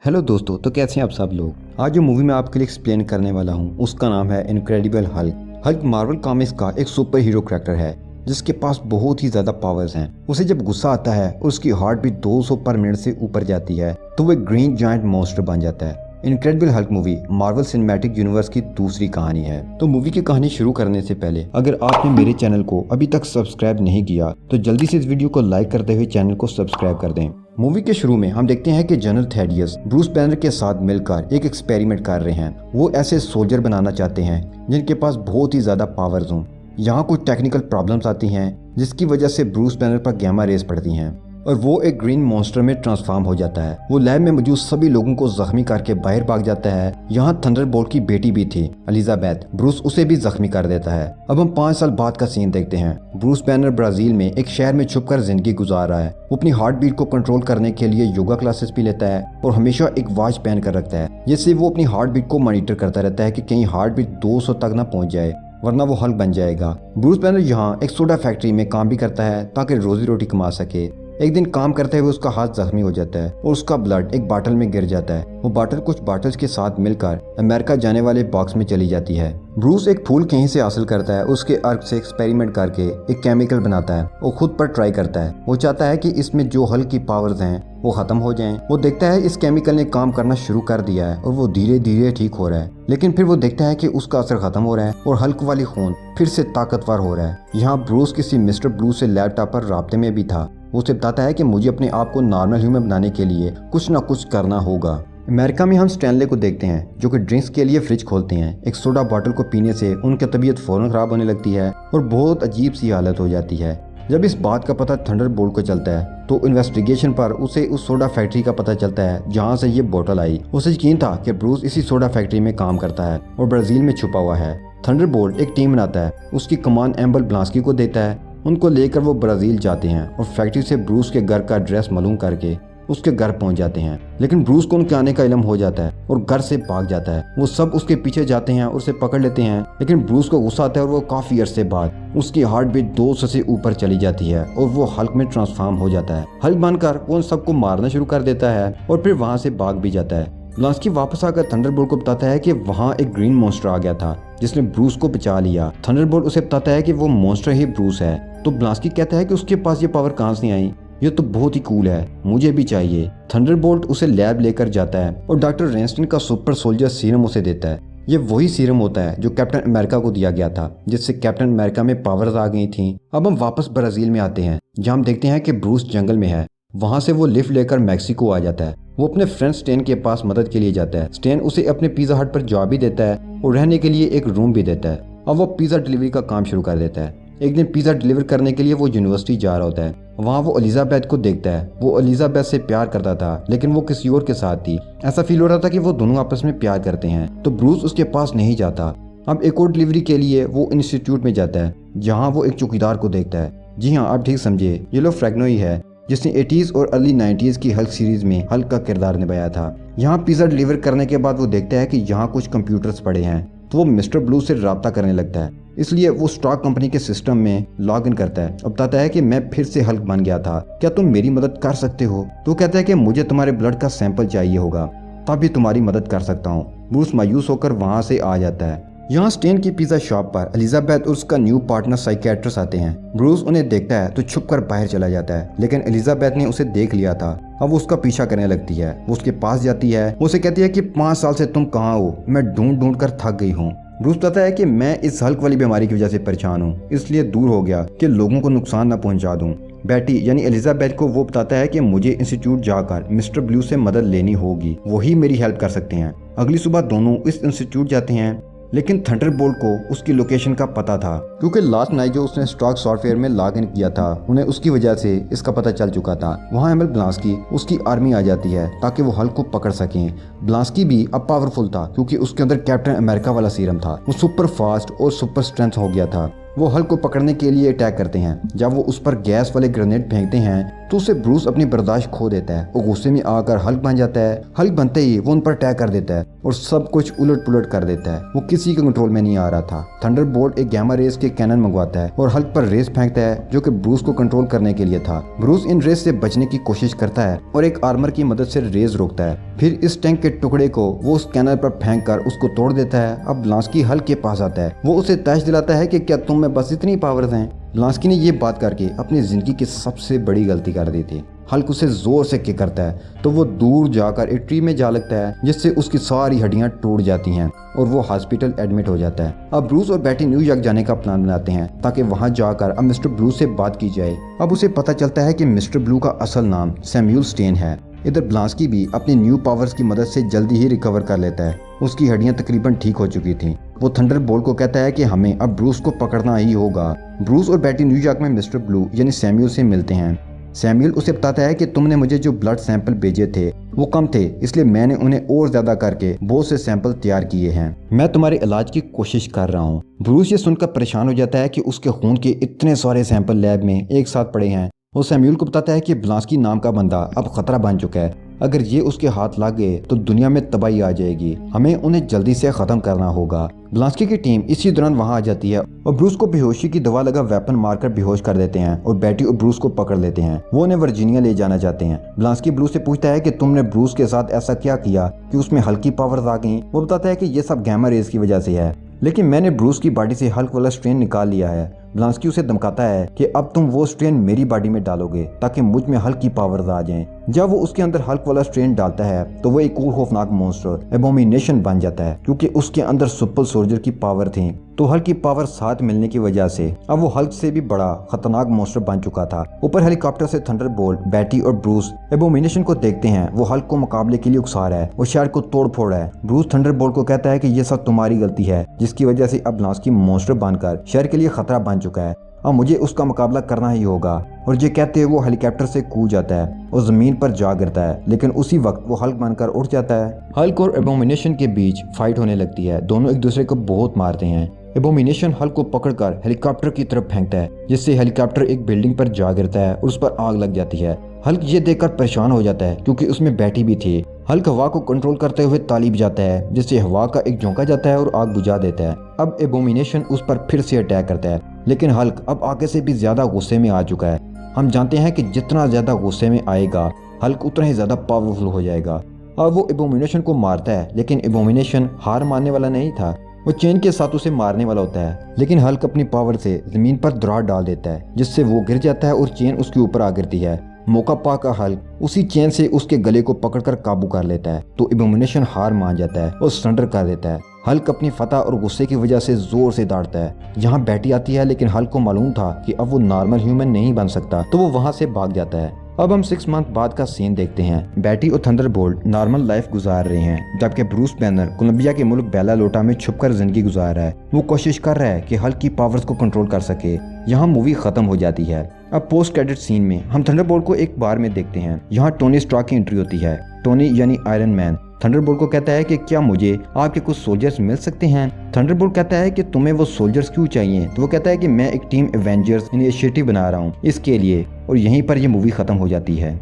Hello दोस्तों, तो कैसे हैं आप सब लोग। आज जो मूवी मैं आपके लिए एक्सप्लेन करने वाला हूं उसका नाम है incredible Hulk. Hulk Marvel comics का एक सुपर हीरो कैरेक्टर है जिसके पास बहुत ही ज्यादा पावर्स हैं। उसे जब गुस्सा आता है और उसकी हार्ट बीट 200 पर मिनट से ऊपर जाती है तो वो एक ग्रीन जायंट मॉन्स्टर बन जाता है। Incredible Hulk movie Marvel cinematic universe की दूसरी कहानी है। तो मूवी की कहानी शुरू करने से पहले अगर आपने मेरे चैनल को अभी तक सब्सक्राइब नहीं किया तो जल्दी से इस वीडियो को लाइक करते हुए चैनल को सब्सक्राइब कर दें। मूवी के शुरू में हम देखते हैं कि जनरल थेडियस ब्रूस बैनर के साथ मिलकर एक एक्सपेरिमेंट कर रहे हैं। वो ऐसे सोल्जर बनाना चाहते हैं जिनके पास बहुत ही ज्यादा पावर्स हों। यहाँ कुछ टेक्निकल प्रॉब्लम्स आती हैं जिसकी वजह से ब्रूस बैनर पर गैमा रेस पड़ती हैं और वो एक ग्रीन मॉन्स्टर में ट्रांसफॉर्म हो जाता है। वो लैब में मौजूद सभी लोगों को जख्मी करके बाहर भाग जाता है। यहाँ थंडरबोल्ट की बेटी भी थी एलिजाबेथ। ब्रूस उसे भी जख्मी कर देता है। अब हम 5 साल बाद का सीन देखते हैं। ब्रूस बैनर ब्राजील में एक शहर में छुपकर जिंदगी गुजार रहा है। वो अपनी हार्ट बीट को कंट्रोल करने के लिए योगा क्लासेस भी लेता है और हमेशा एक वॉच पहन कर रखता है जिससे वो अपनी हार्ट बीट को मॉनिटर करता रहता है कि कहीं हार्ट बीट 200 तक ना पहुंच जाए वरना वो हल्क बन जाएगा। ब्रूस बैनर यहाँ एक सोडा फैक्ट्री में काम भी करता है ताकि रोजी रोटी कमा सके। एक दिन काम करते हुए उसका हाथ जख्मी हो जाता है और उसका ब्लड एक बॉटल में गिर जाता है। वो बॉटल कुछ बॉटल्स के साथ मिलकर अमेरिका जाने वाले बॉक्स में चली जाती है। ब्रूस एक फूल कहीं से हासिल करता है, उसके अर्क से एक्सपेरिमेंट करके एक केमिकल बनाता है और खुद पर ट्राई करता है। वो चाहता है कि इसमें जो हल्क की पावर्स हैं वो खत्म हो जाएं। वो देखता है इस केमिकल ने काम करना शुरू कर दिया है और वो धीरे धीरे ठीक हो रहा है, लेकिन फिर वो देखता है कि उसका असर खत्म हो रहा है और हल्क वाली खून फिर से ताकतवर हो रहा है। यहाँ ब्रूस किसी मिस्टर ब्लू से लैपटॉप पर राब्ते में भी था। वो उसे बताता है कि मुझे अपने आप को नॉर्मल ह्यूमन बनाने के लिए कुछ ना कुछ करना होगा। अमेरिका में हम स्टैनले को देखते हैं जो कि ड्रिंक्स के लिए फ्रिज खोलते हैं। एक सोडा बॉटल को पीने से उनकी तबीयत फौरन खराब होने लगती है और बहुत अजीब सी हालत हो जाती है। जब इस बात का पता थंडरबोल्ट को चलता है तो इन्वेस्टिगेशन पर उसे उस सोडा फैक्ट्री का पता चलता है जहाँ से ये बोतल आई। उसे यकीन था कि ब्रूस इसी सोडा फैक्ट्री में काम करता है और ब्राजील में छुपा हुआ है। थंडरबोल्ट एक टीम बनाता है, उसकी कमान एम्बल ब्लांस्की को देता है। उनको लेकर वो ब्राजील जाते हैं और फैक्ट्री से ब्रूस के घर का एड्रेस मालूम करके उसके घर पहुंच जाते हैं। लेकिन ब्रूस को उनके आने का इल्म हो जाता है और घर से भाग जाता है। वो सब उसके पीछे जाते हैं और उसे पकड़ लेते हैं, लेकिन ब्रूस को गुस्सा आता है और वो काफी अरसे बाद उसकी हार्ट बीट 200 से ऊपर चली जाती है और वो हल्क में ट्रांसफॉर्म हो जाता है। हल्क बनकर वो उन सबको मारना शुरू कर देता है और फिर वहाँ से भाग भी जाता है। ब्लांस्की वापस आकर थंडरबोल्ट को बताता है कि वहाँ एक ग्रीन मॉन्स्टर आ गया था जिसने ब्रूस को बचा लिया। थंडरबोल्ट उसे बताता है कि वो मॉन्स्टर ही ब्रूस है। तो ब्लांस्की कहता है कि उसके पास ये पावर कहाँ से आई, ये तो बहुत ही कूल है, मुझे भी चाहिए। थंडरबोल्ट उसे लैब लेकर जाता है और डॉक्टर रेंस्टन का सुपर सोल्जर सीरम उसे देता है। ये वही सीरम होता है जो कैप्टन अमेरिका को दिया गया था जिससे कैप्टन अमेरिका में पावर्स आ गई थी। अब हम वापस ब्राजील में आते हैं जहाँ हम देखते हैं कि ब्रूस जंगल में है। वहाँ से वो लिफ्ट लेकर मैक्सिको आ जाता है। वो अपने फ्रेंड स्टेन के पास मदद के लिए जाता है। स्टेन उसे अपने पिज्जा हट पर जॉब भी देता है और रहने के लिए एक रूम भी देता है। अब वो पिज्जा डिलीवरी का काम शुरू कर देता है। एक दिन पिज्जा डिलीवर करने के लिए वो यूनिवर्सिटी जा रहा होता है। वहाँ वो एलिजाबेथ को देखता है। वो एलिजाबेथ से प्यार करता था लेकिन वो किसी और के साथ थी। ऐसा फील हो रहा था कि वो दोनों आपस में प्यार करते हैं, तो ब्रूस उसके पास नहीं जाता। अब एक और डिलीवरी के लिए वो इंस्टीट्यूट में जाता है जहाँ वो एक चौकीदार को देखता है। जी हाँ, आप ठीक समझे, ये लो फ्रैग्नो ही है जिसने 80s और अर्ली 90s की हल्क सीरीज में हल्क का किरदार निभाया था। यहाँ पिज्जा डिलीवर करने के बाद वो देखता है कि यहाँ कुछ कंप्यूटर्स पड़े हैं, तो वो मिस्टर ब्लू से राब्ता करने लगता है। इसलिए वो स्टॉक कंपनी के सिस्टम में लॉग इन करता है और बताता है कि मैं फिर से हल्क बन गया था, क्या तुम मेरी मदद कर सकते हो। तो कहता है कि मुझे तुम्हारे ब्लड का सैंपल चाहिए होगा, तभी तुम्हारी मदद कर सकता हूँ। ब्रूस मायूस होकर वहाँ से आ जाता है। यहाँ स्टेन की पिज्जा शॉप पर एलिजाबेथ और उसका न्यू पार्टनर साइकियाट्रिस्ट आते हैं। ब्रूस उन्हें देखता है तो छुपकर बाहर चला जाता है, लेकिन एलिजाबेथ ने उसे देख लिया था। अब वो उसका पीछा करने लगती है। वो उसके पास जाती है। वो उसे कहती है कि 5 साल से तुम कहाँ हो, मैं ढूंढ ढूंढ कर थक गई हूँ। ब्रूस बताता है कि मैं इस हल्क वाली बीमारी की वजह से परेशान हूँ, इसलिए दूर हो गया कि लोगों को नुकसान न पहुंचा दूं। बेटी यानी एलिजाबेथ को वो बताता है कि मुझे इंस्टीट्यूट जाकर मिस्टर ब्लू से मदद लेनी होगी, वही मेरी हेल्प कर सकते हैं। अगली सुबह दोनों इस इंस्टीट्यूट जाते हैं, लेकिन थंडरबोल्ट को उसकी लोकेशन का पता था क्योंकि लास्ट नाइट जो उसने स्टॉक सॉफ्टवेयर में लॉग इन किया था उन्हें उसकी वजह से इसका पता चल चुका था। वहाँ एम्बल ब्लांस्की उसकी आर्मी आ जाती है ताकि वो हल्क को पकड़ सकें। ब्लांस्की भी अब पावरफुल था क्योंकि उसके अंदर कैप्टन अमेरिका वाला सीरम था। वो सुपर फास्ट और सुपर स्ट्रेंथ हो गया था। वो हल्क को पकड़ने के लिए अटैक करते हैं। जब वो उस पर गैस वाले ग्रेनेड फेंकते हैं तो उससे ब्रूस अपनी बर्दाश्त खो देता है। वो गुस्से में आकर हल्क बन जाता है। हल्क बनते ही वो उन पर अटैक कर देता है और सब कुछ उलट पुलट कर देता है। वो किसी के कंट्रोल में नहीं आ रहा था। थंडरबोल्ट एक गैमा रेस के कैनन मंगवाता है और हल्क पर रेस फेंकता है जो कि ब्रूस को कंट्रोल करने के लिए था। ब्रूस इन रेस से बचने की कोशिश करता है और एक आर्मर की मदद से रेस रोकता है। फिर इस टैंक के टुकड़े को वो उस कैनन पर फेंक कर उसको तोड़ देता है। अब ब्लांस्की हल्क के पास आता है। वो उसे तैश दिलाता है कि क्या तुम में बस इतनी पावर्स हैं। ब्लांस्की ने ये बात करके अपनी जिंदगी की सबसे बड़ी गलती कर दी थी। हल्क उसे जोर से किक करता है तो वो दूर जाकर एक ट्री में जा लगता है जिससे उसकी सारी हड्डियां टूट जाती हैं और वो हॉस्पिटल एडमिट हो जाता है। अब ब्रूस और बैटी न्यूयॉर्क जाने का प्लान बनाते हैं ताकि वहां जाकर अब मिस्टर ब्लू से बात की जाए। अब उसे पता चलता है कि मिस्टर ब्लू का असल नाम सैमुअल स्टेन है। इधर ब्लांस्की भी अपनी न्यू पावर्स की मदद से जल्दी ही रिकवर कर लेता है। उसकी हड्डियां तकरीबन ठीक हो चुकी थी। वो थंडरबोल्ट को कहता है कि हमें अब ब्रूस को पकड़ना ही होगा। ब्रूस और बैटी न्यूयॉर्क में मिस्टर ब्लू यानी सैमुअल से मिलते हैं। सैमुअल उसे बताता है कि तुमने मुझे जो ब्लड सैंपल भेजे थे वो कम थे, इसलिए मैंने उन्हें और ज्यादा करके बहुत से सैंपल तैयार किए हैं। मैं तुम्हारे इलाज की कोशिश कर रहा हूँ। ब्रूस ये सुनकर परेशान हो जाता है कि उसके खून के इतने सारे सैंपल लैब में एक साथ पड़े हैं। वो सैमुअल को बताता है कि ब्लांस्की नाम का बंदा अब खतरा बन चुका है। अगर ये उसके हाथ लग गए तो दुनिया में तबाही आ जाएगी। हमें उन्हें जल्दी से खत्म करना होगा। ब्लांस्की की टीम इसी दौरान वहां आ जाती है और ब्रूस को बेहोशी की दवा लगा वेपन मारकर बेहोश कर देते हैं और बैटी और ब्रूस को पकड़ लेते हैं। वो उन्हें वर्जीनिया ले जाना चाहते हैं। ब्लांस्की ब्रूस से पूछता है कि तुमने ब्रूस के साथ ऐसा क्या किया कि उसमें हल्की पावर्स आ गई। वो बताता है कि ये सब गैमा रेस की वजह से है, लेकिन मैंने ब्रूस की बॉडी से हल्क वाला स्ट्रेन निकाल लिया है। ब्लांस्की उसे धमकाता है कि अब तुम वो स्ट्रेन मेरी बॉडी में डालोगे ताकि मुझ में हल्क की पावर्स आ जाएं। जब वो उसके अंदर हल्क वाला स्ट्रेन डालता है तो वो एक और खौफनाक मॉन्स्टर एबोमिनेशन बन जाता है क्योंकि उसके अंदर सुपर सोल्जर की पावर थी। तो हल्क की पावर साथ मिलने की वजह से अब वो हल्क से भी बड़ा खतरनाक मॉन्स्टर बन चुका था। ऊपर हेलीकॉप्टर से थंडरबोल्ट, बैटी और ब्रूस एबोमिनेशन को देखते हैं। वो हल्क को मुकाबले के लिए उकसा रहा है। वो शहर को तोड़ फोड़ रहा है। ब्रूस थंडरबोल्ट को कहता है कि ये सब तुम्हारी गलती है जिसकी वजह से अब ब्लांस्की मॉन्स्टर बनकर शहर के लिए खतरा बन चुका है। अब मुझे उसका मुकाबला करना ही होगा। और ये कहते हुए वो हेलीकॉप्टर से कूद जाता है और जमीन पर जा गिरता है, लेकिन उसी वक्त वो हल्क बनकर उठ जाता है। हल्क और एबोमिनेशन के बीच फाइट होने लगती है। दोनों एक दूसरे को बहुत मारते हैं। एबोमिनेशन हल्क को पकड़कर हेलीकॉप्टर की तरफ फेंकता है जिससे हेलीकॉप्टर एक बिल्डिंग पर जा गिरता है और उस पर आग लग जाती है। हल्क ये देखकर परेशान हो जाता है क्योंकि उसमें बैटी भी थी। हल्क हवा को कंट्रोल करते हुए ताली बजाता है जिससे हवा का एक झोंका जाता है और आग बुझा देता है। अब एबोमिनेशन उस पर फिर से अटैक करता है, लेकिन हल्क अब आगे से भी ज्यादा गुस्से में आ चुका है। हम जानते हैं कि जितना ज्यादा गुस्से में आएगा हल्क उतना ही ज्यादा पावरफुल हो जाएगा। अब वो एबोमिनेशन को मारता है, लेकिन एबोमिनेशन हार मानने वाला नहीं था। वो चेन के साथ उसे मारने वाला होता है, लेकिन हल्क अपनी पावर से जमीन पर दरार डाल देता है जिससे वो गिर जाता है और चेन उसके ऊपर आ गिरती है। मौका पाकर हल्क उसी चेन से उसके गले को पकड़कर काबू कर लेता है तो एबोमिनेशन हार मान जाता है और सरेंडर कर देता है। हल्क अपनी फतह और गुस्से की वजह से जोर से दौड़ता है। यहाँ बैटी आती है, लेकिन हल्क को मालूम था कि अब वो नॉर्मल ह्यूमन नहीं बन सकता, तो वो वहाँ से भाग जाता है। अब हम 6 मंथ बाद का सीन देखते हैं। बैटी और थंडरबोल्ट नॉर्मल लाइफ गुजार रहे हैं, जबकि ब्रूस बैनर कोलंबिया के मुल्क बेला लोटा में छुपकर जिंदगी गुजार रहा है। वो कोशिश कर रहा है कि हल्क की पावर्स को कंट्रोल कर सके। यहाँ मूवी खत्म हो जाती है। अब पोस्ट क्रेडिट सीन में हम थंडरबोल्ट को एक बार में देखते हैं। यहाँ टोनी स्टार्क की एंट्री होती है। टोनी यानी आयरन मैन थंडरबोल्ट को कहता है कि क्या मुझे आपके कुछ सोल्जर्स मिल सकते हैं। थंडरबोल्ट कहता है कि तुम्हें वो सोल्जर्स क्यों चाहिए, तो वो कहता है कि मैं एक टीम एवेंजर्स इनिशिएटिव बना रहा हूँ इसके लिए। और यहीं पर ये मूवी खत्म हो जाती है।